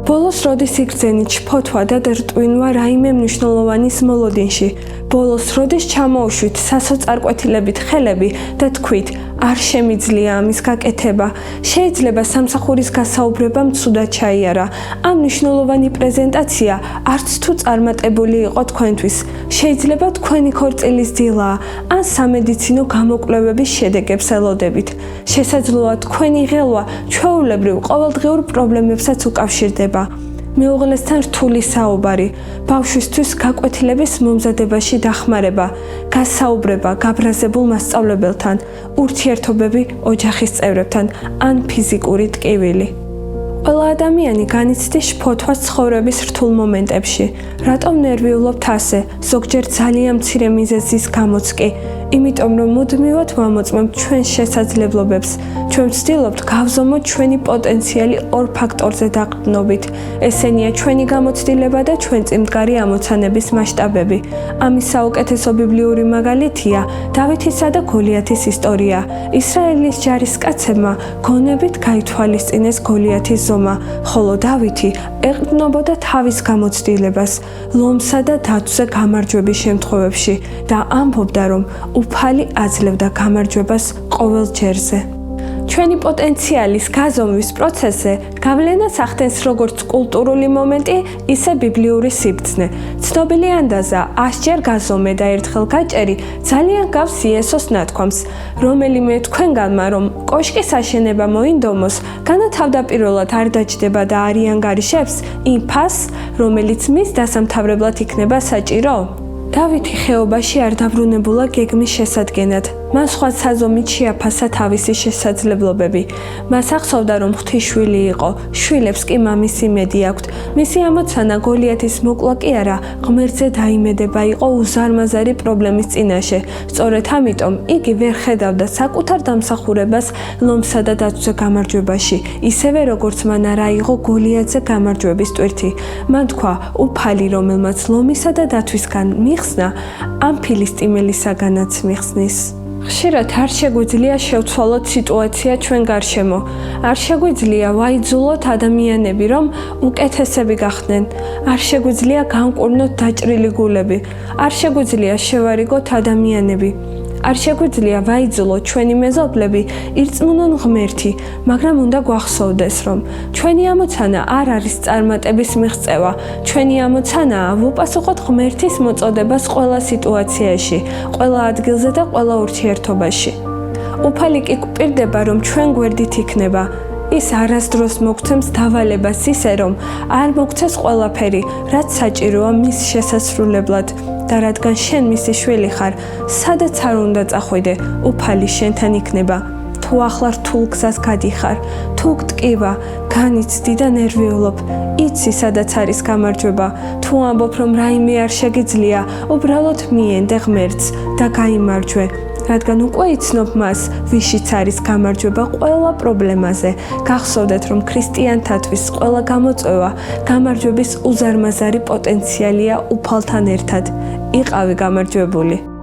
ბოლოს როდის იგრძენით შფოთვა და დრტვინვა რაიმე მნიშვნელოვანის მოლოდინში, ბოლოს როდის ჩამოუშვით სასოწარკვეთილებით ხელები და თქვით, არ შემიძლია ამის გაკეთება, შეიძლება სამსახურის გასაუბრებამ ცუდად ჩაიარა, ამ მნიშვნელოვანი პრეზენტაცია არც თუ წარმატებული იყო თქვენთვის, შეიძლება თქვენი ქორწილის დილაა, ან სამედიცინო გამოკვლევების შედეგებს ელოდებით. შესაძლოა თქვენი ღელვა ჩვეულებრივ ყოველდღიურ პრობლემებსაც უკავშირდება. მეუღლესთან რთული საუბარი, ბავშვისთვის გაკვეთილების მომზადებაში დახმარება, გასაუბრება გაბრაზებულ მასწავლებელთან, ურთიერთობები ოჯახის წევრებთან, ან ფიზიკური ტკივილი. ყველა ადამიანი განიცდის შფოთვას ცხოვრების რთულ მომენტებში. რატომ ნერვიულობთ ასე, ზოგჯერ ძალიან მცირე მიზეზის გამოც კი? იმიტომ რომ მუდმივად ვამოწმებთ ჩვენს შესაძლებლობებს, ჩვენ ვცდილობთ გავზომოთ ჩვენი პოტენციალი ორ ფაქტორზე დაყრდნობით. ესენია ჩვენი გამოცდილება და ჩვენ წინმდგარი ამოცანების მასშტაბები. ამის საუკეთესო ბიბლიური მაგალითია დავითისა და გოლიათის ისტორია. ისრაელის ჯარისკაცებმა გონებით გაითვალისწინეს გოლიათის ზომა, ხოლო დავითი ეყრდნობოდა თავის გამოცდილებას, ლომსა და დათვზე გამარჯვების შემთხვევებში და ამბობდა, რომ უფალი აძლევდა გამარჯვებას ყოველ ჯერზე. ჩვენი პოტენციალის გაზომვის პროცესზე გავლენას ახდენს როგორც კულტურული მომენტი, ისე ბიბლიური სიბრძნე. ცნობილი ანდაზა 100 ჯერ გაზომე და ერთხელ გაჭერი ძალიან გავს იესოს ნათქვამს. რომელიმე თქვენგანმა რომ კოშკის აშენება მოინდომოს, განათავდაპირველად არ დაჯდება და არ იანგარიშებს იმ ფასს, რომელიც მის დასამთავრებლად იქნება საჭირო? დავითი ხეობაში არ დაბრუნებულა გეგმის შესადგენად. მან სხვა საზომით შეაფასა თავისი შესაძლებლობები. მას ახსოვდა, რომ ღვთისშვილი იყო, შვილებს კი მამის იმედი აქვთ. მისი ამოცანა გოლიათის მოკლა კი არა, ღმერთზე დაიმედება იყო უზარმაზარი პრობლემის წინაშე. სწორედ ამიტომ იგი ვერ ხედავდა საკუთარ დამსახურებას ლომსა და დათვზე გამარჯვებაში, ისევე როგორც მან არ აიღო გოლიათზე გამარჯვების ტვირთი. მან თქვა, უფალი, რომელმაც ლომისა და დათვისგან მიხსნა, ამ ფილისტიმელისაგანაც მიხსნის. ხშირად არ შეგვიძლია შევცვალოთ სიტუაცია ჩვენ გარშემო. არ შეგვიძლია ვაიძულოთ ადამიანები, რომ უკეთესები გახდნენ. არ შეგვიძლია განკურნოთ დაჭრილი გულები. არ შეგვიძლია შევარიგოთ ადამიანები. არ შეგვიძლია ვაიძულოთ ჩვენი მეზობლები ირწმუნონ ღმერთი, მაგრამ უნდა გვახსოვდეს, რომ ჩვენი ამოცანა არ არის წარმატების მიღწევა. ჩვენი ამოცანაა ვუპასუხოთ ღმერთის მოწოდებას ყველა სიტუაციაში, ყველა ადგილზე და ყველა ურთიერთობაში. უფალი კი გვპირდება, რომ ჩვენ გვერდით იქნება. ის არასდროს მოგცემს დავალებას ისე, რომ არ მოგცეს ყველაფერი, რაც საჭიროა მის შესასრულებლად. და რადგან შენ მისი შვილი ხარ, სადაც არ უნდა წახვიდე, უფალი შენთან იქნება. თუ ახლა რთულ გზას გადიხარ, თუ გტკივა, განიცდი და ნერვიულობ, იცი სადაც არის გამარჯვება. თუ ამბობ, რომ რაიმე არ შეგიძლია, უბრალოდ მიენდე ღმერთს და გაიმარჯვე. რადგან უკვე იცნობ მას, ვიშიც არის გამარჯვება ყველა პრობლემაზე. გახსოვდეთ, რომ ქრისტიანთათვის ყველა გამოწვევა გამარჯვების უზარმაზარი პოტენციალია უფალთან ერთად. იყავი გამარჯვებული.